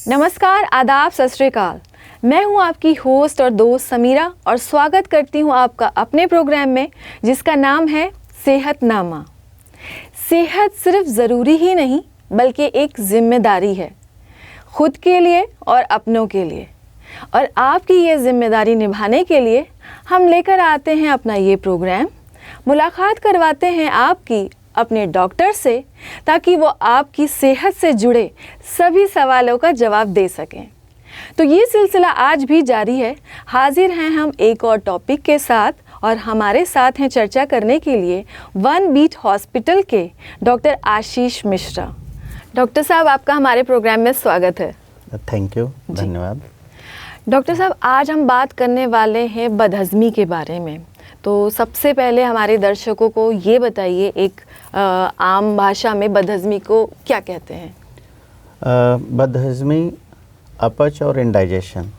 नमस्कार, आदाब, सत श्री अकाल। मैं हूं आपकी होस्ट और दोस्त समीरा और स्वागत करती हूं आपका अपने प्रोग्राम में जिसका नाम है सेहतनामा। सेहत सिर्फ ज़रूरी ही नहीं बल्कि एक जिम्मेदारी है, खुद के लिए और अपनों के लिए। और आपकी ये जिम्मेदारी निभाने के लिए हम लेकर आते हैं अपना ये प्रोग्राम। मुलाकात करवाते हैं आपकी अपने डॉक्टर से ताकि वो आपकी सेहत से जुड़े सभी सवालों का जवाब दे सकें। तो ये सिलसिला आज भी जारी है। हाजिर हैं हम एक और टॉपिक के साथ और हमारे साथ हैं चर्चा करने के लिए वन बीट हॉस्पिटल के डॉक्टर आशीष मिश्रा। डॉक्टर साहब, आपका हमारे प्रोग्राम में स्वागत है। थैंक यू, धन्यवाद। डॉक्टर साहब, आज हम बात करने वाले हैं बदहज़मी के बारे में। तो सबसे पहले हमारे दर्शकों को ये बताइए, एक आम भाषा में बदहज़मी को क्या कहते हैं? बदहज़मी, अपच और इंडाइजेशन,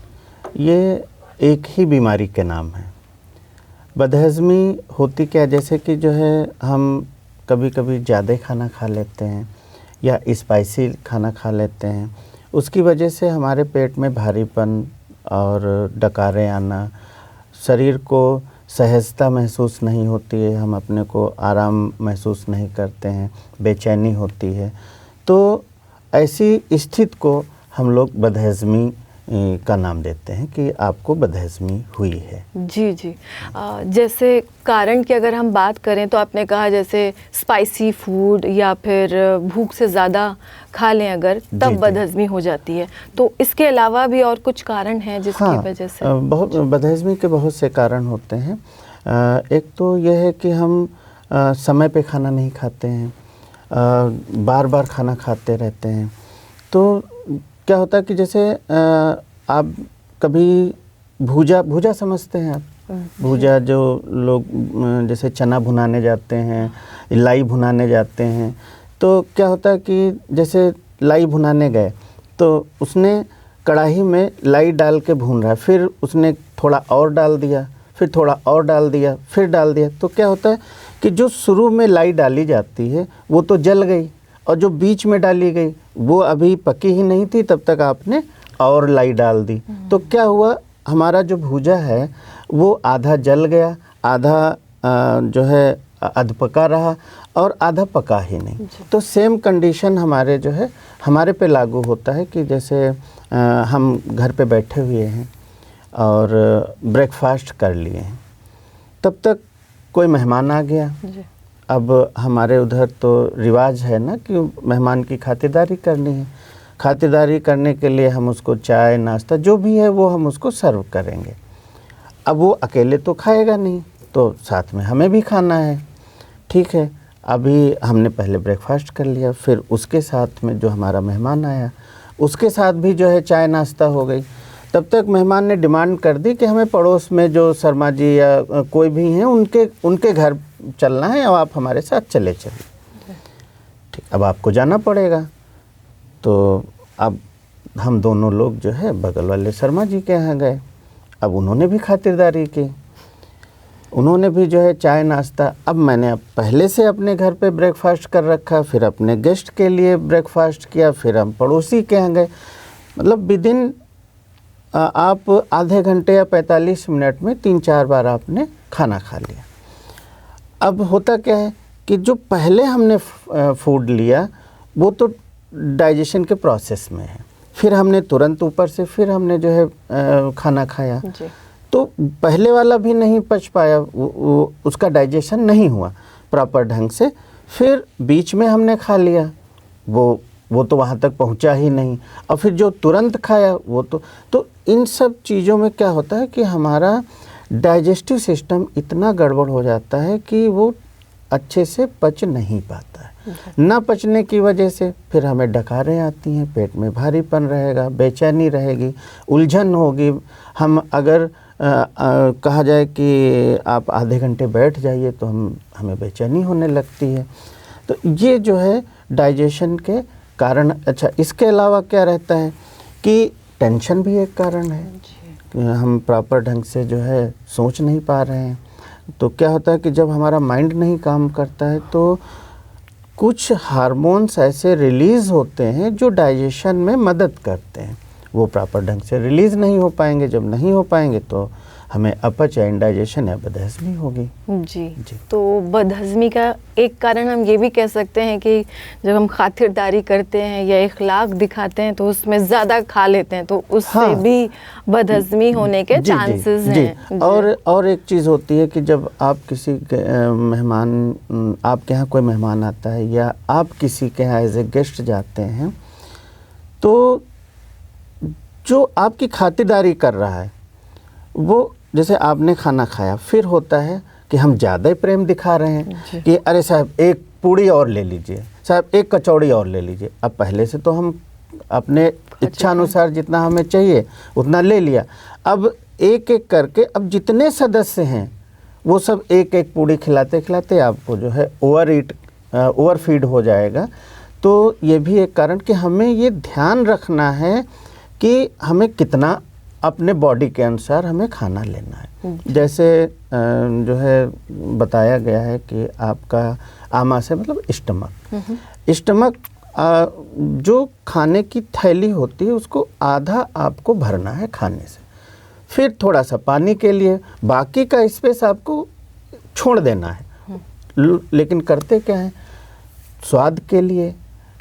ये एक ही बीमारी के नाम है। बदहज़मी होती क्या, जैसे कि जो है हम कभी कभी ज़्यादा खाना खा लेते हैं या स्पाइसी खाना खा लेते हैं, उसकी वजह से हमारे पेट में भारीपन और डकारें आना, शरीर को सहजता महसूस नहीं होती है, हम अपने को आराम महसूस नहीं करते हैं, बेचैनी होती है। तो ऐसी स्थिति को हम लोग बदहज़मी का नाम देते हैं कि आपको बदहज़मी हुई है। जी जी। जैसे कारण की अगर हम बात करें तो आपने कहा जैसे स्पाइसी फूड या फिर भूख से ज़्यादा खा लें अगर, तब बदहज़मी हो जाती है। तो इसके अलावा भी और कुछ कारण हैं जिसकी वजह से? बहुत बदहज़मी के बहुत से कारण होते हैं। एक तो यह है कि हम समय पे खाना नहीं खाते हैं, बार बार खाना खाते रहते हैं। तो क्या होता है कि जैसे आप कभी भूजा समझते हैं आप? भूजा जो लोग जैसे चना भुनाने जाते हैं, लाई भुनाने जाते हैं, तो क्या होता है कि जैसे लाई भुनाने गए तो उसने कढ़ाई में लाई डाल के भून रहा है, फिर उसने थोड़ा और डाल दिया, फिर थोड़ा और डाल दिया, फिर डाल दिया। तो क्या होता है कि जो शुरू में लाई डाली जाती है वो तो जल गई, और जो बीच में डाली गई वो अभी पकी ही नहीं थी, तब तक आपने और लाई डाल दी। तो क्या हुआ, हमारा जो भूजा है वो आधा जल गया, आधा जो है अधपका रहा और आधा पका ही नहीं। तो सेम कंडीशन हमारे जो है हमारे पे लागू होता है कि जैसे हम घर पे बैठे हुए हैं और ब्रेकफास्ट कर लिए हैं, तब तक कोई मेहमान आ गया। अब हमारे उधर तो रिवाज है ना कि मेहमान की खातिरदारी करनी है। खातिरदारी करने के लिए हम उसको चाय नाश्ता जो भी है वो हम उसको सर्व करेंगे। अब वो अकेले तो खाएगा नहीं, तो साथ में हमें भी खाना है, ठीक है। अभी हमने पहले ब्रेकफास्ट कर लिया, फिर उसके साथ में जो हमारा मेहमान आया उसके साथ भी जो है चाय नाश्ता हो गई। तब तक मेहमान ने डिमांड कर दी कि हमें पड़ोस में जो शर्मा जी या कोई भी हैं उनके घर चलना है और आप हमारे साथ चले चलिए। ठीक, अब आपको जाना पड़ेगा। तो अब हम दोनों लोग जो है बगल वाले शर्मा जी के यहाँ गए। अब उन्होंने भी खातिरदारी की, उन्होंने भी जो है चाय नाश्ता। अब मैंने पहले से अपने घर पे ब्रेकफास्ट कर रखा, फिर अपने गेस्ट के लिए ब्रेकफास्ट किया, फिर हम पड़ोसी के यहाँ गए। मतलब विदिन आप आधे घंटे या 45 मिनट में 3-4 बार आपने खाना खा लिया। अब होता क्या है कि जो पहले हमने फूड लिया वो तो डाइजेशन के प्रोसेस में है, फिर हमने तुरंत ऊपर से फिर हमने जो है खाना खाया, तो पहले वाला भी नहीं पच पाया, उसका डाइजेशन नहीं हुआ प्रॉपर ढंग से। फिर बीच में हमने खा लिया, वो तो वहाँ तक पहुँचा ही नहीं, और फिर जो तुरंत खाया वो तो इन सब चीज़ों में क्या होता है कि हमारा डाइजेस्टिव सिस्टम इतना गड़बड़ हो जाता है कि वो अच्छे से पच नहीं पाता है। ना पचने की वजह से फिर हमें डकारें आती हैं, पेट में भारीपन रहेगा, बेचैनी रहेगी, उलझन होगी। हम अगर कहा जाए कि आप आधे घंटे बैठ जाइए तो हमें बेचैनी होने लगती है। तो ये जो है डाइजेशन के कारण। अच्छा, इसके अलावा क्या रहता है कि टेंशन भी एक कारण है। हम प्रॉपर ढंग से जो है सोच नहीं पा रहे हैं, तो क्या होता है कि जब हमारा माइंड नहीं काम करता है तो कुछ हार्मोन्स ऐसे रिलीज़ होते हैं जो डाइजेशन में मदद करते हैं, वो प्रॉपर ढंग से रिलीज़ नहीं हो पाएंगे। जब नहीं हो पाएंगे तो हमें अपच या इंडाइजेशन या बदहज़मी होगी। जी। तो बदहज़मी का एक कारण हम ये भी कह सकते हैं कि जब हम खातिरदारी करते हैं या इखलाक दिखाते हैं तो उसमें ज़्यादा खा लेते हैं, तो उससे हाँ। भी बदहज़मी होने के चांसेस हैं। और एक चीज़ होती है कि जब आप किसी के मेहमान, आपके यहाँ कोई मेहमान आता है या आप किसी के यहाँ एज ए गेस्ट जाते हैं, तो जो आपकी खातिरदारी कर रहा है वो, जैसे आपने खाना खाया, फिर होता है कि हम ज़्यादा ही प्रेम दिखा रहे हैं कि अरे साहब एक पूड़ी और ले लीजिए, साहब एक कचौड़ी और ले लीजिए। अब पहले से तो हम अपने इच्छा अनुसार जितना हमें चाहिए उतना ले लिया, अब एक एक करके अब जितने सदस्य हैं वो सब एक एक पूड़ी खिलाते खिलाते आपको जो है ओवर फीड हो जाएगा। तो ये भी एक कारण कि हमें ये ध्यान रखना है कि हमें कितना अपने बॉडी के अनुसार हमें खाना लेना है। जैसे जो है बताया गया है कि आपका आमाशय से मतलब स्टमक जो खाने की थैली होती है उसको आधा आपको भरना है खाने से, फिर थोड़ा सा पानी के लिए, बाकी का स्पेस आपको छोड़ देना है। लेकिन करते क्या है, स्वाद के लिए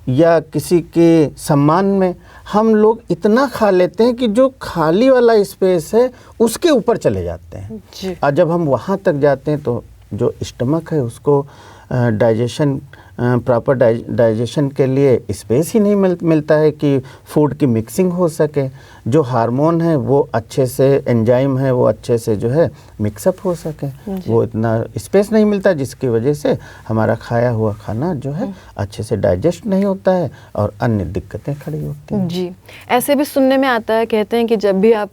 या किसी के सम्मान में हम लोग इतना खा लेते हैं कि जो खाली वाला स्पेस है उसके ऊपर चले जाते हैं। और जब हम वहाँ तक जाते हैं तो जो स्टमक है उसको डाइजेशन, प्रॉपर डाइजेशन के लिए स्पेस ही नहीं मिलता है कि फूड की मिक्सिंग हो सके, जो हार्मोन है वो अच्छे से, एंजाइम है वो अच्छे से जो है मिक्सअप हो सके, वो इतना स्पेस नहीं मिलता, जिसकी वजह से हमारा खाया हुआ खाना जो है अच्छे से डाइजेस्ट नहीं होता है और अन्य दिक्कतें खड़ी होती हैं। जी, ऐसे भी सुनने में आता है, कहते हैं कि जब भी आप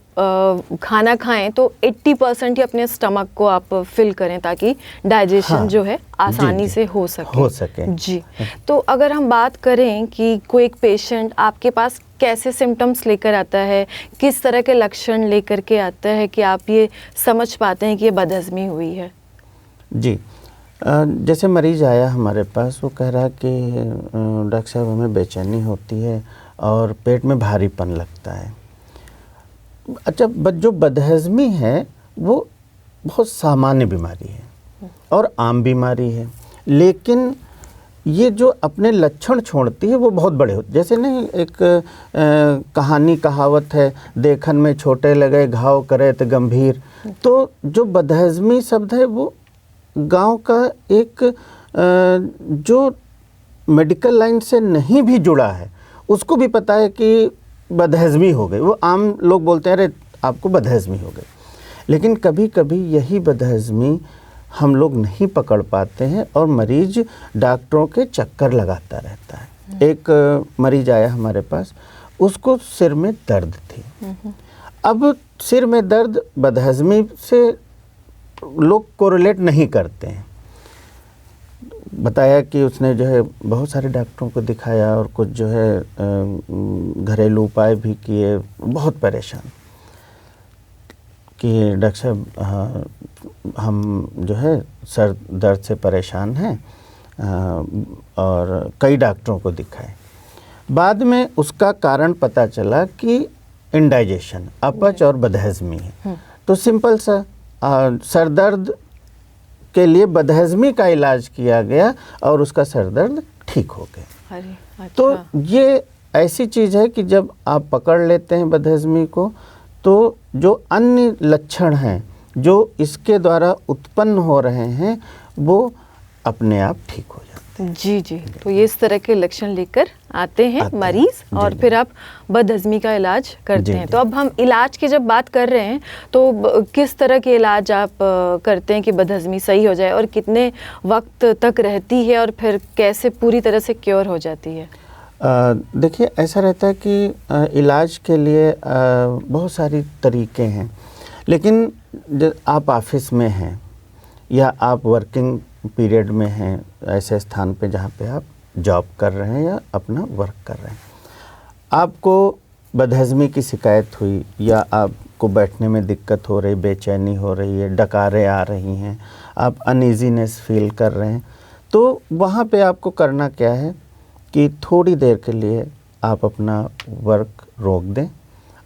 खाना खाएं तो 80% ही अपने स्टमक को आप फिल करें ताकि डाइजेशन जो है आसानी से हो सके। जी, तो अगर हम बात करें कि कोई एक पेशेंट आपके पास कैसे सिम्टम्स लेकर आता है, किस तरह के लक्षण लेकर के आता है कि आप ये समझ पाते हैं कि ये बदहज़मी हुई है? जी, जैसे मरीज़ आया हमारे पास, वो कह रहा है कि डॉक्टर साहब हमें बेचैनी होती है और पेट में भारीपन लगता है। अच्छा, जो बदहज़मी है वो बहुत सामान्य बीमारी है और आम बीमारी है, लेकिन ये जो अपने लक्षण छोड़ती है वो बहुत बड़े होते। जैसे नहीं, एक कहानी कहावत है, देखन में छोटे लगे घाव करे तो गंभीर। तो जो बदहज़मी शब्द है वो गांव का एक जो मेडिकल लाइन से नहीं भी जुड़ा है उसको भी पता है कि बदहज़मी हो गई। वो आम लोग बोलते हैं अरे आपको बदहज़मी हो गई, लेकिन कभी कभी यही बदहज़मी हम लोग नहीं पकड़ पाते हैं और मरीज़ डॉक्टरों के चक्कर लगाता रहता है। एक मरीज़ आया हमारे पास, उसको सिर में दर्द थी। अब सिर में दर्द बदहज़मी से लोग कोरिलेट नहीं करते हैं। बताया कि उसने जो है बहुत सारे डॉक्टरों को दिखाया और कुछ जो है घरेलू उपाय भी किए, बहुत परेशान कि डॉक्टर साहब हम जो है सर दर्द से परेशान हैं और कई डॉक्टरों को दिखाए। बाद में उसका कारण पता चला कि इंडाइजेशन, अपच और बदहज़मी है। तो सिंपल सा सर दर्द के लिए बदहज़मी का इलाज किया गया और उसका सर दर्द ठीक हो गया। अच्छा। तो ये ऐसी चीज़ है कि जब आप पकड़ लेते हैं बदहज़मी को, तो जो अन्य लक्षण हैं जो इसके द्वारा उत्पन्न हो रहे हैं वो अपने आप ठीक हो जाते हैं। जी, तो ये इस तरह के लक्षण लेकर आते हैं मरीज़ और फिर आप बदहज़मी का इलाज करते हैं। तो अब हम इलाज की जब बात कर रहे हैं तो किस तरह के इलाज आप करते हैं कि बदहज़मी सही हो जाए और कितने वक्त तक रहती है और फिर कैसे पूरी तरह से क्योर हो जाती है? देखिए, ऐसा रहता है कि इलाज के लिए बहुत सारी तरीके हैं, लेकिन आप ऑफिस में हैं या आप वर्किंग पीरियड में हैं, ऐसे स्थान पे जहाँ पे आप जॉब कर रहे हैं या अपना वर्क कर रहे हैं, आपको बदहज़मी की शिकायत हुई या आपको बैठने में दिक्कत हो रही, बेचैनी हो रही है, डकारें आ रही हैं, आप अनईजीनेस फील कर रहे हैं, तो वहाँ पे आपको करना क्या है कि थोड़ी देर के लिए आप अपना वर्क रोक दें,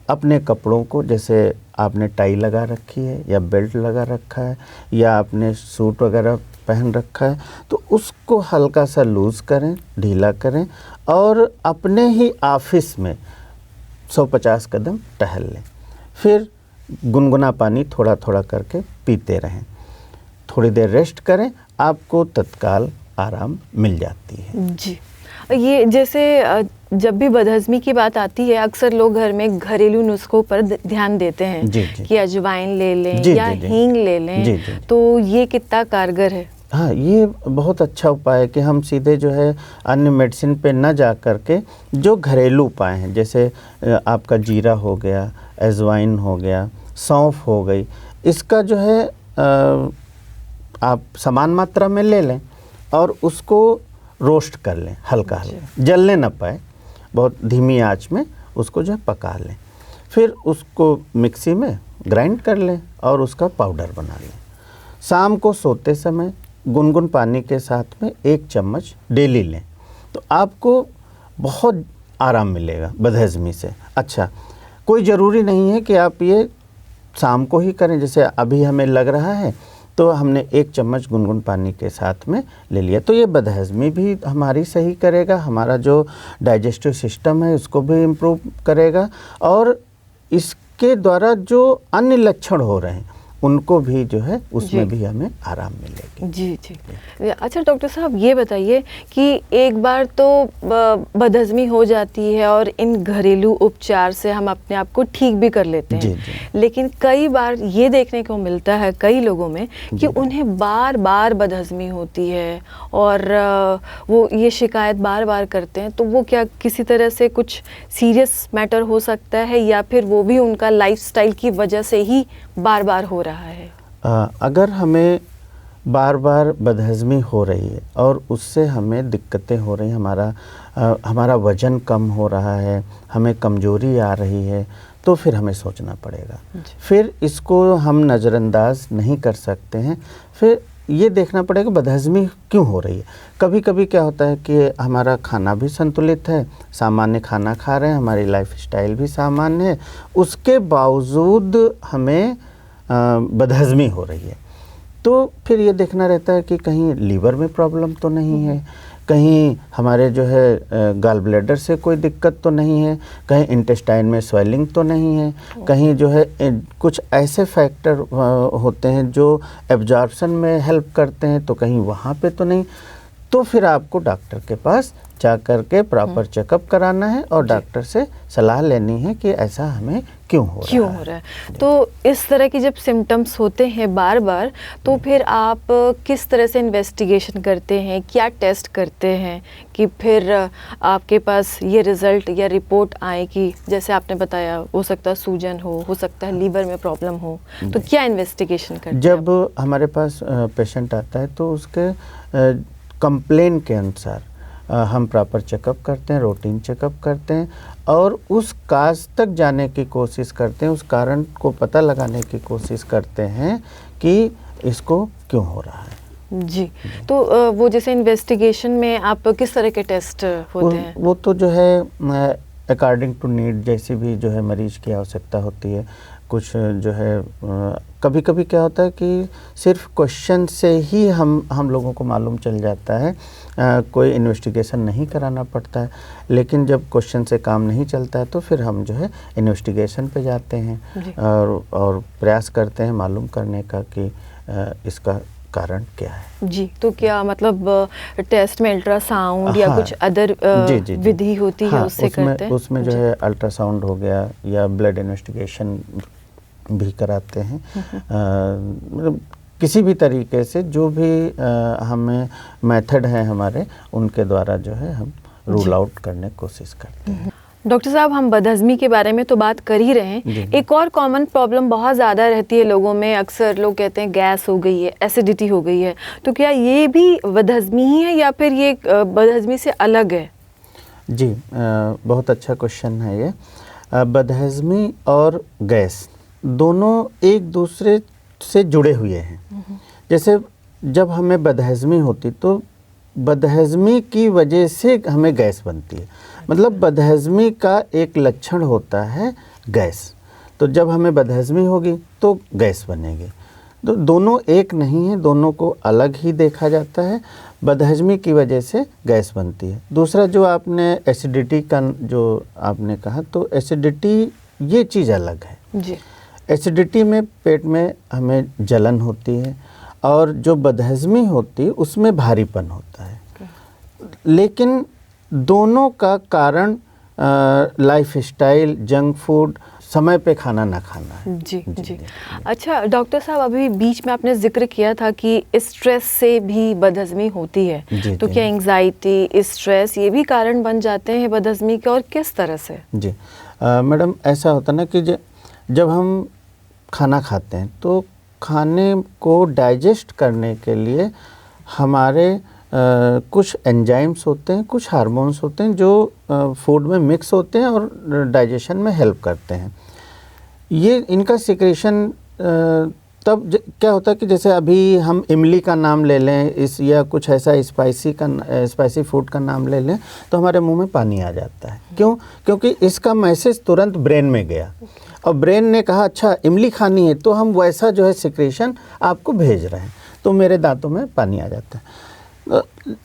अपने कपड़ों को, जैसे आपने टाई लगा रखी है या बेल्ट लगा रखा है या आपने सूट वगैरह पहन रखा है, तो उसको हल्का सा लूज़ करें, ढीला करें और अपने ही ऑफिस में 150 कदम टहल लें। फिर गुनगुना पानी थोड़ा थोड़ा करके पीते रहें, थोड़ी देर रेस्ट करें, आपको तत्काल आराम मिल जाती है। जी, ये जैसे जब भी बदहज़मी की बात आती है, अक्सर लोग घर में घरेलू नुस्खों पर ध्यान देते हैं जी, जी। कि अजवाइन ले लें जी, या जी, जी। हींग ले लें। जी, जी। तो ये कितना कारगर है? हाँ, ये बहुत अच्छा उपाय है कि हम सीधे जो है अन्य मेडिसिन पे न जा कर के जो घरेलू उपाय हैं, जैसे आपका जीरा हो गया, अजवाइन हो गया, सौंफ हो गई, इसका जो है आप समान मात्रा में ले लें और उसको रोस्ट कर लें, हल्का हल्का, जलने न पाए, बहुत धीमी आंच में उसको जो है पका लें। फिर उसको मिक्सी में ग्राइंड कर लें और उसका पाउडर बना लें। शाम को सोते समय गुनगुन पानी के साथ में 1 चम्मच डेली लें, तो आपको बहुत आराम मिलेगा बदहज़मी से। अच्छा, कोई ज़रूरी नहीं है कि आप ये शाम को ही करें, जैसे अभी हमें लग रहा है तो हमने 1 चम्मच गुनगुन पानी के साथ में ले लिया, तो ये बदहज़मी भी हमारी सही करेगा, हमारा जो डाइजेस्टिव सिस्टम है उसको भी इम्प्रूव करेगा और इसके द्वारा जो अन्य लक्षण हो रहे हैं उनको भी जो है उसमें भी हमें आराम मिलेगी। जी जी। अच्छा डॉक्टर साहब, ये बताइए कि एक बार तो बदहज़मी हो जाती है और इन घरेलू उपचार से हम अपने आप को ठीक भी कर लेते हैं। जी, जी। लेकिन कई बार ये देखने को मिलता है कई लोगों में कि उन्हें बार बार बदहज़मी होती है और वो ये शिकायत बार बार करते हैं, तो वो क्या किसी तरह से कुछ सीरियस मैटर हो सकता है या फिर वो भी उनका लाइफस्टाइल की वजह से ही बार बार हो रहा है? अगर हमें बार बार बदहज़मी हो रही है और उससे हमें दिक्कतें हो रही हैं, हमारा वज़न कम हो रहा है, हमें कमज़ोरी आ रही है, तो फिर हमें सोचना पड़ेगा। फिर इसको हम नज़रअंदाज नहीं कर सकते हैं, फिर ये देखना पड़ेगा बदहज़मी क्यों हो रही है। कभी कभी क्या होता है कि हमारा खाना भी संतुलित है, सामान्य खाना खा रहे हैं, हमारी लाइफस्टाइल भी सामान्य है, उसके बावजूद हमें बदहज़मी हो रही है। तो फिर ये देखना रहता है कि कहीं लीवर में प्रॉब्लम तो नहीं है, कहीं हमारे जो है गॉल ब्लैडर से कोई दिक्कत तो नहीं है, कहीं इंटेस्टाइन में स्वेलिंग तो नहीं है, कहीं जो है कुछ ऐसे फैक्टर होते हैं जो एब्जॉर्प्शन में हेल्प करते हैं, तो कहीं वहाँ पे तो नहीं। तो फिर आपको डॉक्टर के पास जा कर के प्रॉपर चेकअप कराना है और डॉक्टर से सलाह लेनी है कि ऐसा हमें क्यों हो रहा है। तो इस तरह की जब सिम्टम्स होते हैं बार बार, तो फिर आप किस तरह से इन्वेस्टिगेशन करते हैं, क्या टेस्ट करते हैं कि फिर आपके पास ये रिज़ल्ट या रिपोर्ट आए कि जैसे आपने बताया हो सकता है सूजन हो सकता है लीवर में प्रॉब्लम हो, तो क्या इन्वेस्टिगेशन करते हैं? जब हमारे पास पेशेंट आता है तो उसके कंप्लेन के अनुसार हम प्रॉपर चेकअप करते हैं, रूटीन चेकअप करते हैं और उस काज तक जाने की कोशिश करते हैं, उस कारण को पता लगाने की कोशिश करते हैं कि इसको क्यों हो रहा है। जी, तो वो जैसे इन्वेस्टिगेशन में आप किस तरह के टेस्ट होते हैं? वो तो जो है अकॉर्डिंग टू नीड, जैसी भी जो है मरीज़ की आवश्यकता होती है, कुछ जो है कभी कभी क्या होता है कि सिर्फ क्वेश्चन से ही हम लोगों को मालूम चल जाता है, कोई इन्वेस्टिगेशन नहीं कराना पड़ता है। लेकिन जब क्वेश्चन से काम नहीं चलता है तो फिर हम जो है इन्वेस्टिगेशन पे जाते हैं और प्रयास करते हैं मालूम करने का कि इसका कारण क्या है। जी, तो क्या मतलब टेस्ट में अल्ट्रासाउंड या कुछ अदर विधि होती है उससे करते हैं? उसमें जो है अल्ट्रासाउंड हो गया या ब्लड इन्वेस्टिगेशन भी कराते हैं। मतलब किसी भी तरीके से जो भी हमें मेथड है हमारे, उनके द्वारा जो है हम रूल आउट करने की कोशिश करते हैं। डॉक्टर साहब, हम बदहज़मी के बारे में तो बात कर ही रहे हैं, एक और कॉमन प्रॉब्लम बहुत ज़्यादा रहती है लोगों में, अक्सर लोग कहते हैं गैस हो गई है, एसिडिटी हो गई है, तो क्या ये भी बदहज़मी ही है या फिर ये बदहज़मी से अलग है? जी, बहुत अच्छा क्वेश्चन है ये। बदहज़मी और गैस दोनों एक दूसरे से जुड़े हुए हैं। जैसे जब हमें बदहज़मी होती तो बदहज़मी की वजह से हमें गैस बनती है। मतलब बदहज़मी का एक लक्षण होता है गैस। तो जब हमें बदहज़मी होगी तो गैस बनेगी। तो दोनों एक नहीं है, दोनों को अलग ही देखा जाता है। बदहज़मी की वजह से गैस बनती है। दूसरा जो आपने एसिडिटी का जो आपने कहा, तो एसिडिटी ये चीज़ अलग है जी। एसिडिटी में पेट में हमें जलन होती है, और जो बदहज़मी होती है उसमें भारीपन होता है। लेकिन दोनों का कारण लाइफस्टाइल, जंक फूड, समय पे खाना ना खाना है। जी जी। अच्छा डॉक्टर साहब, अभी बीच में आपने जिक्र किया था कि स्ट्रेस से भी बदहज़मी होती है। जी, तो जी। क्या एंग्जाइटी, स्ट्रेस ये भी कारण बन जाते हैं बदहज़मी के, और किस तरह से? जी मैडम, ऐसा होता है ना कि जब हम खाना खाते हैं तो खाने को डाइजेस्ट करने के लिए हमारे कुछ एंजाइम्स होते हैं, कुछ हार्मोन्स होते हैं जो फूड में मिक्स होते हैं और डाइजेशन में हेल्प करते हैं। ये इनका सिक्रेशन तब क्या होता है कि जैसे अभी हम इमली का नाम ले लें या कुछ ऐसा स्पाइसी फूड का नाम ले लें तो हमारे मुंह में पानी आ जाता है। क्यों? क्योंकि इसका मैसेज तुरंत ब्रेन में गया और ब्रेन ने कहा अच्छा इमली खानी है, तो हम वैसा जो है सिक्रेशन आपको भेज रहे हैं, तो मेरे दांतों में पानी आ जाता है।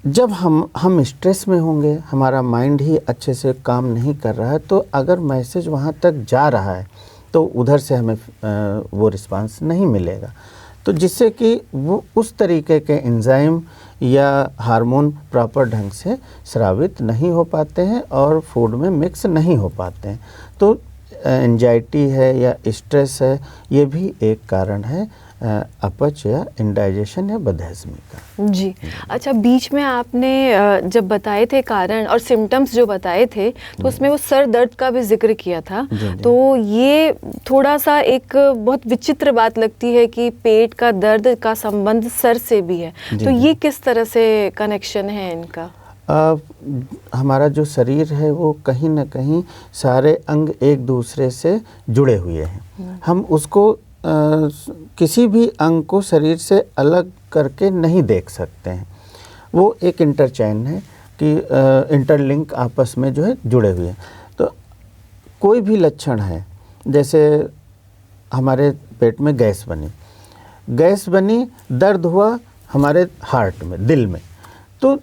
जब हम स्ट्रेस में होंगे, हमारा माइंड ही अच्छे से काम नहीं कर रहा है, तो अगर मैसेज वहाँ तक जा रहा है तो उधर से हमें वो रिस्पांस नहीं मिलेगा, तो जिससे कि वो उस तरीके के एंजाइम या हार्मोन प्रॉपर ढंग से स्रावित नहीं हो पाते हैं और फूड में मिक्स नहीं हो पाते हैं। तो एंजाइटी है या स्ट्रेस है, ये भी एक कारण है अपच या इंडाइजेशन या बदहज़मी का। जी। अच्छा, बीच में आपने जब बताए थे कारण और सिम्टम्स जो बताए थे, तो उसमें वो सर दर्द का भी जिक्र किया था। तो ये थोड़ा सा एक बहुत विचित्र बात लगती है कि पेट का दर्द का संबंध सर से भी है। तो ये किस तरह से कनेक्शन है इनका? हमारा जो शरीर है वो कहीं ना कहीं सारे अंग एक दूसरे से जुड़े हुए हैं। हम उसको किसी भी अंग को शरीर से अलग करके नहीं देख सकते हैं। वो एक इंटरचेन है कि इंटरलिंक आपस में जो है जुड़े हुए हैं। तो कोई भी लक्षण है, जैसे हमारे पेट में गैस बनी, दर्द हुआ हमारे हार्ट में, दिल में, तो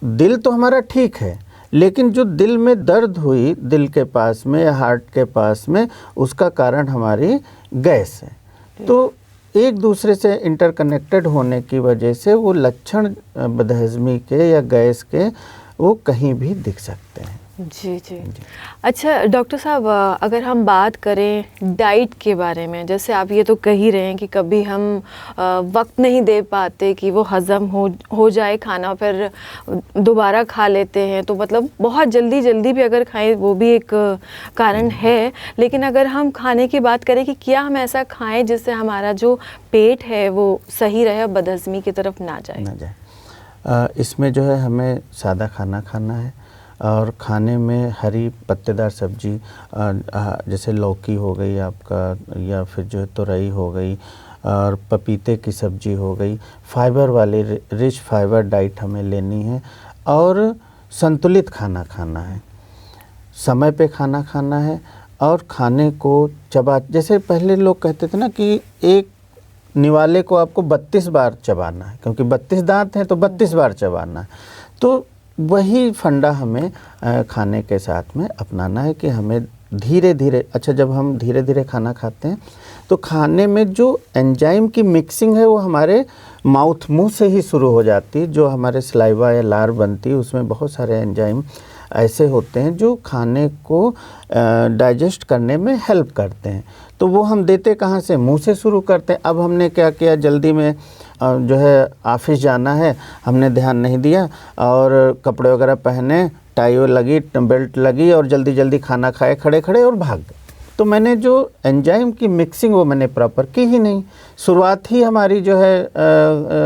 दिल तो हमारा ठीक है, लेकिन जो दिल में दर्द हुई दिल के पास में या हार्ट के पास में, उसका कारण हमारी गैस है। तो एक दूसरे से इंटरकनेक्टेड होने की वजह से वो लक्षण बदहज़मी के या गैस के वो कहीं भी दिख सकते हैं। जी जी। अच्छा डॉक्टर साहब, अगर हम बात करें डाइट के बारे में, जैसे आप ये तो कह ही रहे हैं कि कभी हम वक्त नहीं दे पाते कि वो हज़म हो जाए खाना, फिर दोबारा खा लेते हैं, तो मतलब बहुत जल्दी भी अगर खाएं वो भी एक कारण है। लेकिन अगर हम खाने की बात करें कि क्या हम ऐसा खाएं जिससे हमारा जो पेट है वो सही रहे, बदहज़मी की तरफ ना जाए। इसमें जो है हमें सादा खाना खाना है और खाने में हरी पत्तेदार सब्जी, जैसे लौकी हो गई आपका, या फिर जो है तुरई हो गई और पपीते की सब्जी हो गई, फाइबर वाली रिच फाइबर डाइट हमें लेनी है और संतुलित खाना खाना है, समय पे खाना खाना है और खाने को जैसे पहले लोग कहते थे ना कि एक निवाले को आपको 32 बार चबाना है, क्योंकि 32 दांत हैं तो 32 बार चबाना है। तो वही फंडा हमें खाने के साथ में अपनाना है कि हमें धीरे धीरे, अच्छा जब हम धीरे धीरे खाना खाते हैं तो खाने में जो एंजाइम की मिक्सिंग है वो हमारे मुंह से ही शुरू हो जाती है। जो हमारे सलाइवा या लार बनती है उसमें बहुत सारे एंजाइम ऐसे होते हैं जो खाने को डाइजेस्ट करने में हेल्प करते हैं। तो वो हम देते कहाँ से? मुंह से शुरू करते हैं। अब हमने क्या किया, जल्दी में जो है ऑफिस जाना है, हमने ध्यान नहीं दिया और कपड़े वगैरह पहने, टाई लगी, बेल्ट लगी और जल्दी जल्दी खाना खाए खड़े खड़े और भाग गए। तो मैंने जो एंजाइम की मिक्सिंग वो मैंने प्रॉपर की ही नहीं, शुरुआत ही हमारी जो है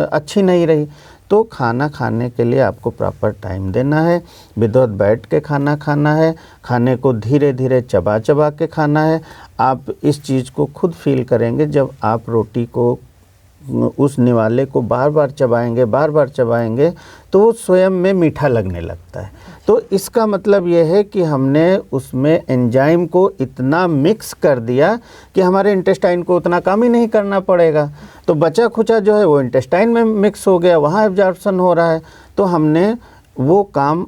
अच्छी नहीं रही। तो खाना खाने के लिए आपको प्रॉपर टाइम देना है, विदाउट बैठ के खाना खाना है, खाने को धीरे धीरे चबा के खाना है। आप इस चीज़ को खुद फील करेंगे जब आप रोटी को उस निवाले को बार बार चबाएंगे तो वो स्वयं में मीठा लगने लगता है। तो इसका मतलब ये है कि हमने उसमें एंजाइम को इतना मिक्स कर दिया कि हमारे इंटेस्टाइन को उतना काम ही नहीं करना पड़ेगा। तो बचा खुचा जो है वो इंटेस्टाइन में मिक्स हो गया, वहाँ एब्जॉर्प्शन हो रहा है। तो हमने वो काम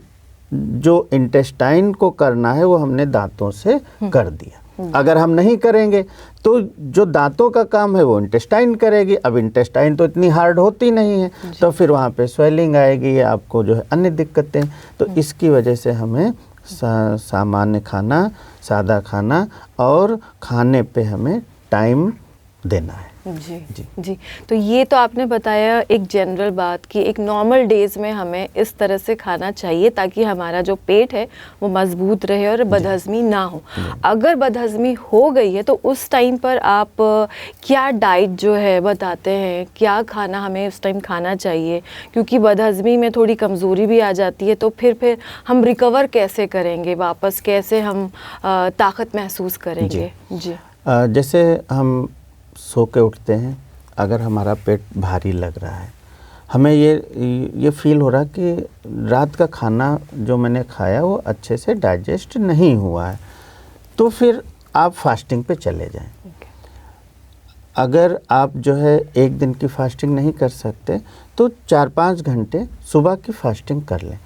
जो इंटेस्टाइन को करना है वो हमने दांतों से कर दिया। अगर हम नहीं करेंगे तो जो दांतों का काम है वो इंटेस्टाइन करेगी। अब इंटेस्टाइन तो इतनी हार्ड होती नहीं है, तो फिर वहाँ पे स्वेलिंग आएगी, आपको जो है अन्य दिक्कतें। तो इसकी वजह से हमें सामान्य खाना, सादा खाना और खाने पे हमें टाइम देना है। जी। तो ये तो आपने बताया एक जनरल बात कि एक नॉर्मल डेज में हमें इस तरह से खाना चाहिए ताकि हमारा जो पेट है वो मजबूत रहे और बदहज़मी ना हो। अगर बदहज़मी हो गई है तो उस टाइम पर आप क्या डाइट जो है बताते हैं, क्या खाना हमें उस टाइम खाना चाहिए? क्योंकि बदहज़मी में थोड़ी कमज़ोरी भी आ जाती है, तो फिर हम रिकवर कैसे करेंगे, वापस कैसे हम ताकत महसूस करेंगे? जी। जैसे हम सो के उठते हैं, अगर हमारा पेट भारी लग रहा है, हमें ये फील हो रहा कि रात का खाना जो मैंने खाया वो अच्छे से डाइजेस्ट नहीं हुआ है, तो फिर आप फास्टिंग पे चले जाएं। अगर आप जो है एक दिन की फास्टिंग नहीं कर सकते तो 4-5 घंटे सुबह की फास्टिंग कर लें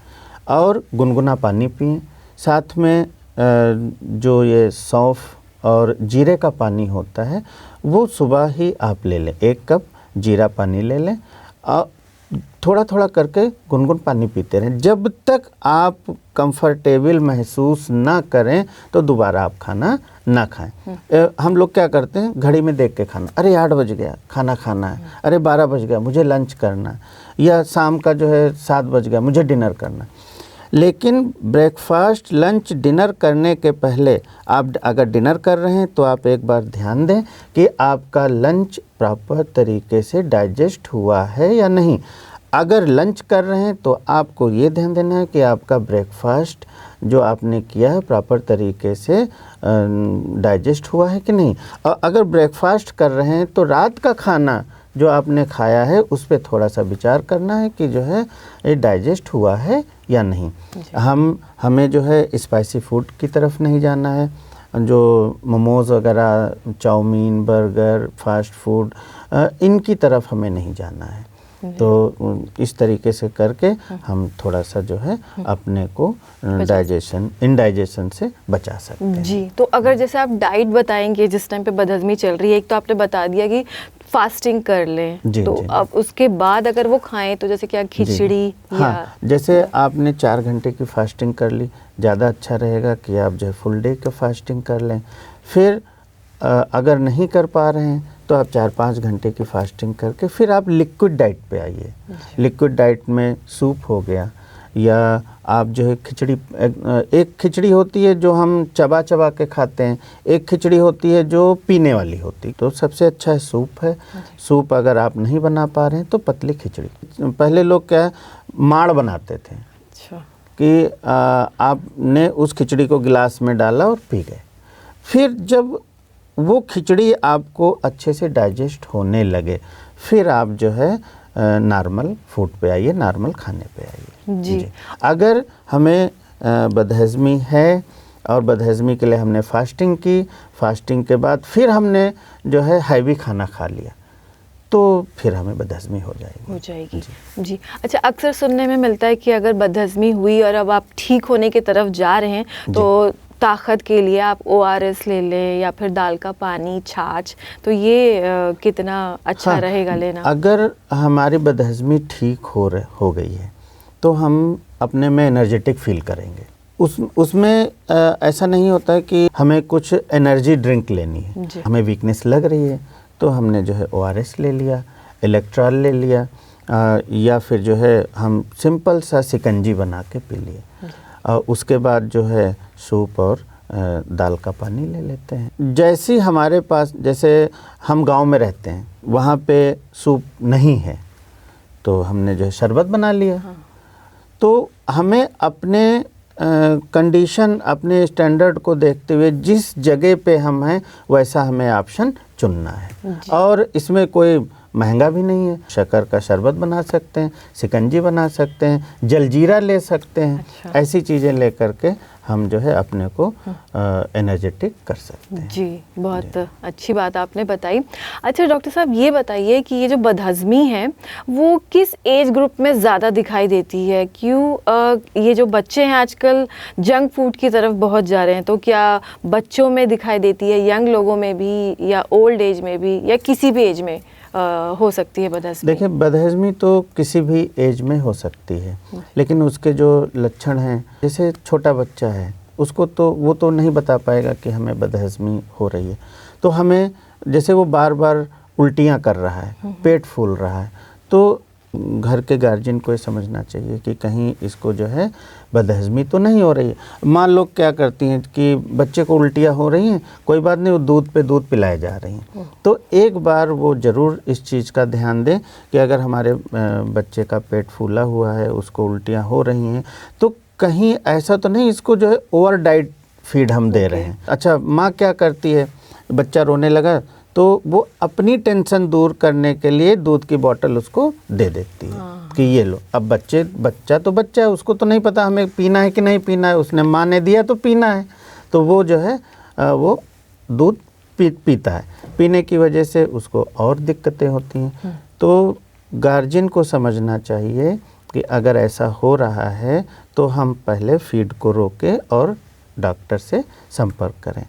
और गुनगुना पानी पिएं। साथ में जो ये सौंफ और जीरे का पानी होता है वो सुबह ही आप ले लें। 1 कप जीरा पानी ले लें और थोड़ा थोड़ा करके गुनगुन पानी पीते रहें। जब तक आप कंफर्टेबल महसूस ना करें तो दोबारा आप खाना ना खाएं। हम लोग क्या करते हैं, घड़ी में देख के खाना, अरे 8 बज गया खाना खाना है, अरे 12 बज गया मुझे लंच करना है, या शाम का जो है 7 बज गया मुझे डिनर करना है। लेकिन ब्रेकफास्ट, लंच, डिनर करने के पहले आप अगर डिनर कर रहे हैं तो आप एक बार ध्यान दें कि आपका लंच प्रॉपर तरीके से डाइजेस्ट हुआ है या नहीं। अगर लंच कर रहे हैं तो आपको ये ध्यान देना है कि आपका ब्रेकफास्ट जो आपने किया है प्रॉपर तरीके से डाइजेस्ट हुआ है कि नहीं। और अगर ब्रेकफास्ट कर रहे हैं तो रात का खाना जो आपने खाया है उस पर थोड़ा सा विचार करना है कि जो है ये डाइजेस्ट हुआ है या नहीं। हमें जो है स्पाइसी फूड की तरफ नहीं जाना है, जो मोमोज़ वगैरह, चाउमीन, बर्गर, फास्ट फूड, इनकी तरफ हमें नहीं जाना है। तो इस तरीके से करके हम थोड़ा सा जो है अपने को इंडाइजेशन से बचा सकते हैं। जी। तो अगर जैसे आप डाइट बताएंगे जिस टाइम पे बदहज़मी चल रही है, एक तो आपने बता दिया कि फास्टिंग कर लें, तो अब उसके बाद अगर वो खाएं तो जैसे क्या खिचड़ी हाँ, जैसे आपने 4 घंटे की फास्टिंग कर ली, ज़्यादा अच्छा रहेगा कि आप जो है फुल डे का फास्टिंग कर लें। फिर अगर नहीं कर पा रहे हैं तो आप 4-5 घंटे की फास्टिंग करके फिर आप लिक्विड डाइट पे आइए। लिक्विड डाइट में सूप हो गया, या आप जो है खिचड़ी, एक खिचड़ी होती है जो हम चबा चबा के खाते हैं, एक खिचड़ी होती है जो पीने वाली होती है। तो सबसे अच्छा है सूप है। सूप अगर आप नहीं बना पा रहे हैं तो पतली खिचड़ी। पहले लोग क्या माड़ बनाते थे कि आपने उस खिचड़ी को गिलास में डाला और पी गए। फिर जब वो खिचड़ी आपको अच्छे से डाइजेस्ट होने लगे फिर आप जो है नॉर्मल फूड पे आइए, नॉर्मल खाने पे आइए। जी। अगर हमें बदहज़मी है और बदहज़मी के लिए हमने फास्टिंग की, फास्टिंग के बाद फिर हमने जो है हैवी खाना खा लिया तो फिर हमें बदहज़मी हो जाएगी। जी। अच्छा, अक्सर सुनने में मिलता है कि अगर बदहज़मी हुई और अब आप ठीक होने की तरफ जा रहे हैं तो ताकत के लिए आप ORS ले लें या फिर दाल का पानी, छाछ, तो ये कितना अच्छा रहेगा लेना? अगर हमारी बदहज़मी ठीक हो गई है तो हम अपने में एनर्जेटिक फील करेंगे। उसमें ऐसा नहीं होता है कि हमें कुछ एनर्जी ड्रिंक लेनी है। हमें वीकनेस लग रही है तो हमने जो है ORS ले लिया, इलेक्ट्रॉल ले लिया, या फिर जो है हम सिंपल सा शिकंजी बना के पी लिए। उसके बाद जो है सूप और दाल का पानी ले लेते हैं। जैसे हमारे पास, जैसे हम गांव में रहते हैं वहाँ पे सूप नहीं है तो हमने जो है शरबत बना लिया। तो हमें अपने कंडीशन, अपने स्टैंडर्ड को देखते हुए जिस जगह पे हम हैं वैसा हमें ऑप्शन चुनना है। और इसमें कोई महंगा भी नहीं है। शक्कर का शरबत बना सकते हैं, शिकंजी बना सकते हैं, जलजीरा ले सकते हैं। अच्छा। ऐसी चीज़ें लेकर के हम जो है अपने को एनर्जेटिक कर सकते हैं। जी, बहुत अच्छी बात आपने बताई। अच्छा डॉक्टर साहब, ये बताइए कि ये जो बदहज़मी है वो किस एज ग्रुप में ज़्यादा दिखाई देती है? क्यों ये जो बच्चे हैं आजकल जंक फूड की तरफ बहुत जा रहे हैं, तो क्या बच्चों में दिखाई देती है, यंग लोगों में भी, या ओल्ड एज में भी, या किसी भी एज में हो सकती है बदहज़मी? देखिए, बदहज़मी तो किसी भी एज में हो सकती है, लेकिन उसके जो लक्षण हैं, जैसे छोटा बच्चा है उसको तो वो तो नहीं बता पाएगा कि हमें बदहज़मी हो रही है। तो हमें जैसे वो बार बार उल्टियाँ कर रहा है, पेट फूल रहा है, तो घर के गार्जियन को ये समझना चाहिए कि कहीं इसको जो है बदहज़मी तो नहीं हो रही है। माँ लोग क्या करती हैं कि बच्चे को उल्टियाँ हो रही हैं, कोई बात नहीं, वो दूध पे दूध पिलाए जा रही हैं। तो एक बार वो ज़रूर इस चीज़ का ध्यान दें कि अगर हमारे बच्चे का पेट फूला हुआ है, उसको उल्टियाँ हो रही हैं, तो कहीं ऐसा तो नहीं इसको जो है ओवर डाइट फीड हम दे रहे हैं। अच्छा, माँ क्या करती है, बच्चा रोने लगा तो वो अपनी टेंशन दूर करने के लिए दूध की बोतल उसको दे देती है कि ये लो। अब बच्चा तो बच्चा है, उसको तो नहीं पता हमें पीना है कि नहीं पीना है, उसने माँ ने दिया तो पीना है, तो वो जो है वो दूध पीता है। पीने की वजह से उसको और दिक्कतें होती हैं। तो गार्जियन को समझना चाहिए कि अगर ऐसा हो रहा है तो हम पहले फीड को रोकें और डॉक्टर से संपर्क करें।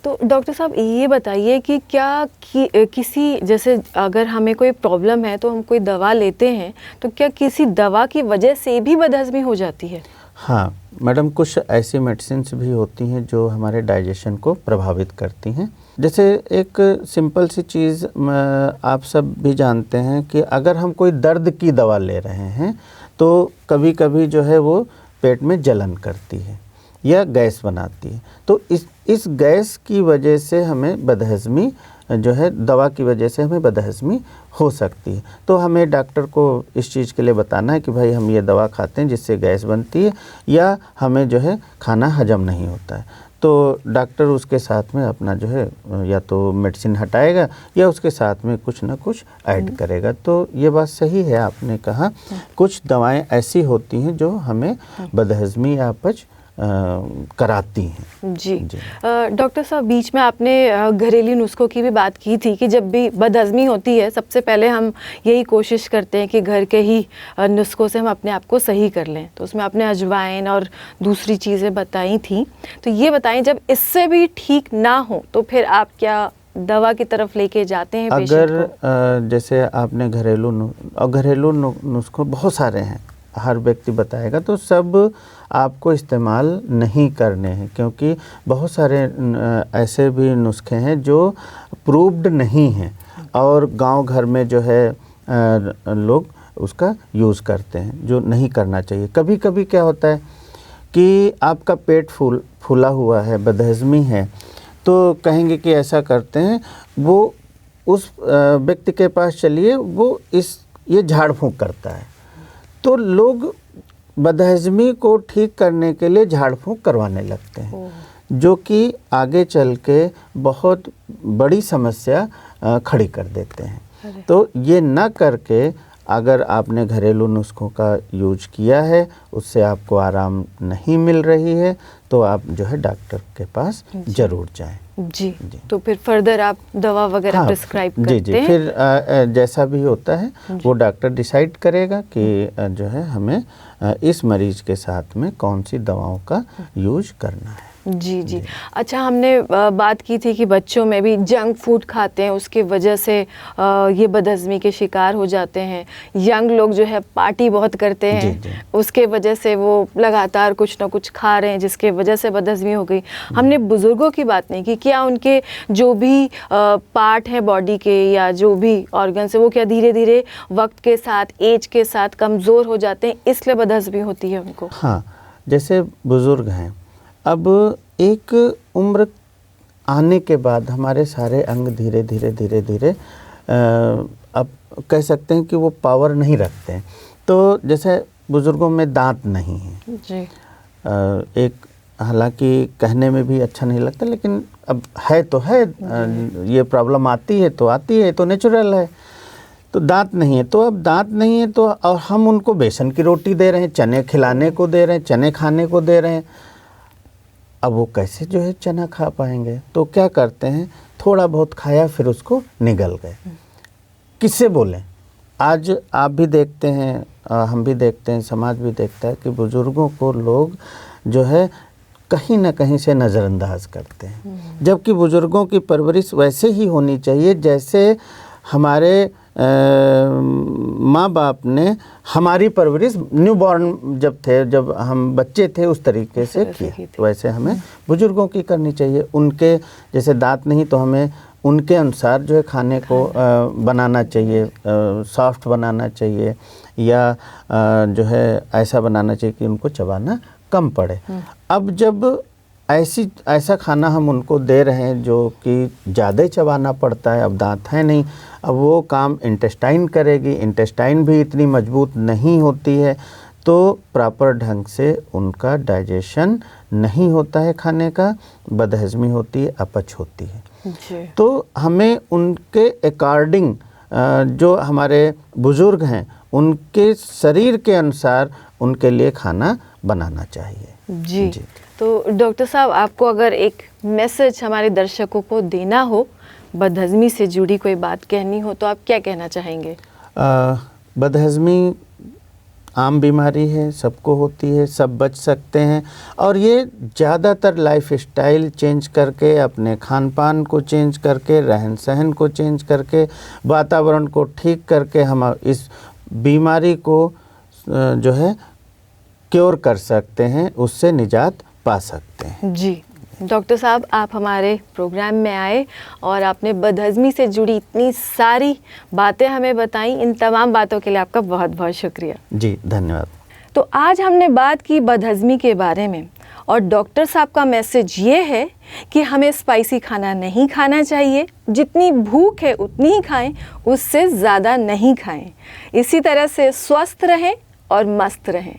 तो डॉक्टर साहब ये बताइए कि क्या किसी, जैसे अगर हमें कोई प्रॉब्लम है तो हम कोई दवा लेते हैं, तो क्या किसी दवा की वजह से भी बदहज़मी हो जाती है? हाँ मैडम, कुछ ऐसी मेडिसिन्स भी होती हैं जो हमारे डाइजेशन को प्रभावित करती हैं। जैसे एक सिंपल सी चीज़ आप सब भी जानते हैं कि अगर हम कोई दर्द की दवा ले रहे हैं तो कभी कभी जो है वो पेट में जलन करती है या गैस बनाती है। तो इस गैस की वजह से हमें बदहज़मी जो है, दवा की वजह से हमें बदहज़मी हो सकती है। तो हमें डॉक्टर को इस चीज़ के लिए बताना है कि भाई हम ये दवा खाते हैं जिससे गैस बनती है या हमें जो है खाना हजम नहीं होता है। तो डॉक्टर उसके साथ में अपना जो है या तो मेडिसिन हटाएगा या उसके साथ में कुछ ना कुछ ऐड करेगा। तो ये बात सही है आपने कहा, कुछ दवाएं ऐसी होती हैं जो हमें बदहज़मी या अपच कराती हैं। जी, डॉक्टर साहब, बीच में आपने घरेलू नुस्खों की भी बात की थी कि जब भी बदहज़मी होती है सबसे पहले हम यही कोशिश करते हैं कि घर के ही नुस्खों से हम अपने आप को सही कर लें। तो उसमें आपने अजवाइन और दूसरी चीज़ें बताई थी। तो ये बताएं, जब इससे भी ठीक ना हो तो फिर आप क्या दवा की तरफ लेके जाते हैं पेशेंट को? अगर जैसे आपने घरेलू नुस्खों बहुत सारे हैं, हर व्यक्ति बताएगा, तो सब आपको इस्तेमाल नहीं करने हैं, क्योंकि बहुत सारे ऐसे भी नुस्खे हैं जो प्रूव्ड नहीं हैं और गांव घर में जो है लोग उसका यूज़ करते हैं, जो नहीं करना चाहिए। कभी कभी क्या होता है कि आपका पेट फूला हुआ है, बदहज़मी है, तो कहेंगे कि ऐसा करते हैं, वो उस व्यक्ति के पास चलिए, वो ये झाड़ फूँक करता है। तो लोग बदहज़मी को ठीक करने के लिए झाड़ फूँक करवाने लगते हैं, जो कि आगे चल के बहुत बड़ी समस्या खड़ी कर देते हैं। तो ये ना करके अगर आपने घरेलू नुस्खों का यूज किया है, उससे आपको आराम नहीं मिल रही है, तो आप जो है डॉक्टर के पास ज़रूर जाएं। जी, तो फिर फर्दर आप दवा वगैरह प्रिस्क्राइब करते हैं? फिर जैसा भी होता है वो डॉक्टर डिसाइड करेगा कि जो है हमें इस मरीज के साथ में कौन सी दवाओं का यूज करना है। जी। अच्छा, हमने बात की थी कि बच्चों में भी जंक फूड खाते हैं, उसके वजह से ये बदहज़मी के शिकार हो जाते हैं। यंग लोग जो है पार्टी बहुत करते हैं, उसके वजह से वो लगातार कुछ ना कुछ खा रहे हैं, जिसके वजह से बदहज़मी हो गई। हमने बुज़ुर्गों की बात नहीं की, क्या उनके जो भी पार्ट हैं बॉडी के या जो भी ऑर्गन्स है, वो क्या धीरे धीरे वक्त के साथ, एज के साथ कमज़ोर हो जाते हैं, इसलिए बदहज़मी होती है उनको? हाँ, जैसे बुज़ुर्ग हैं, अब एक उम्र आने के बाद हमारे सारे अंग धीरे धीरे अब कह सकते हैं कि वो पावर नहीं रखते हैं। तो जैसे बुज़ुर्गों में दांत नहीं है जी। एक, हालांकि कहने में भी अच्छा नहीं लगता, लेकिन अब है तो है, ये प्रॉब्लम आती है तो आती है, तो नेचुरल है। तो दांत नहीं है, तो अब दांत नहीं है तो और हम उनको बेसन की रोटी दे रहे हैं, चने खिलाने को दे रहे हैं, चने खाने को दे रहे हैं, अब वो कैसे जो है चना खा पाएंगे? तो क्या करते हैं, थोड़ा बहुत खाया फिर उसको निगल गए। किससे बोलें? आज आप भी देखते हैं, हम भी देखते हैं, समाज भी देखता है कि बुज़ुर्गों को लोग जो है कहीं ना कहीं से नज़रअंदाज करते हैं, जबकि बुज़ुर्गों की परवरिश वैसे ही होनी चाहिए जैसे हमारे माँ बाप ने हमारी परवरिश न्यूबॉर्न जब हम बच्चे थे उस तरीके से किया, वैसे हमें बुज़ुर्गों की करनी चाहिए। उनके जैसे दांत नहीं तो हमें उनके अनुसार जो है खाने को बनाना चाहिए, सॉफ्ट बनाना चाहिए, या जो है ऐसा बनाना चाहिए कि उनको चबाना कम पड़े। अब जब ऐसा खाना हम उनको दे रहे हैं जो कि ज़्यादा चबाना पड़ता है, अब दांत है नहीं, अब वो काम इंटेस्टाइन करेगी, इंटेस्टाइन भी इतनी मजबूत नहीं होती है, तो प्रॉपर ढंग से उनका डाइजेशन नहीं होता है, खाने का बदहज़मी होती है, अपच होती है जी। तो हमें उनके अकॉर्डिंग जो हमारे बुज़ुर्ग हैं उनके शरीर के अनुसार उनके लिए खाना बनाना चाहिए जी। तो डॉक्टर साहब, आपको अगर एक मैसेज हमारे दर्शकों को देना हो, बदहज़मी से जुड़ी कोई बात कहनी हो, तो आप क्या कहना चाहेंगे? बदहज़मी आम बीमारी है, सबको होती है, सब बच सकते हैं, और ये ज़्यादातर लाइफ स्टाइल चेंज करके, अपने खान पान को चेंज करके, रहन सहन को चेंज करके, वातावरण को ठीक करके हम इस बीमारी को जो है क्योर कर सकते हैं, उससे निजात पा सकते हैं जी। डॉक्टर साहब, आप हमारे प्रोग्राम में आए और आपने बदहज़मी से जुड़ी इतनी सारी बातें हमें बताई। इन तमाम बातों के लिए आपका बहुत बहुत शुक्रिया। जी, धन्यवाद। तो आज हमने बात की बदहज़मी के बारे में, और डॉक्टर साहब का मैसेज ये है कि हमें स्पाइसी खाना नहीं खाना चाहिए, जितनी भूख है उतनी ही खाएं, उससे ज़्यादा नहीं खाएं। इसी तरह से स्वस्थ रहें और मस्त रहें।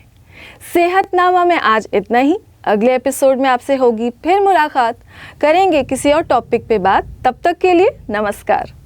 सेहतनामा में आज इतना ही। अगले एपिसोड में आपसे होगी फिर मुलाकात, करेंगे किसी और टॉपिक पे बात। तब तक के लिए नमस्कार।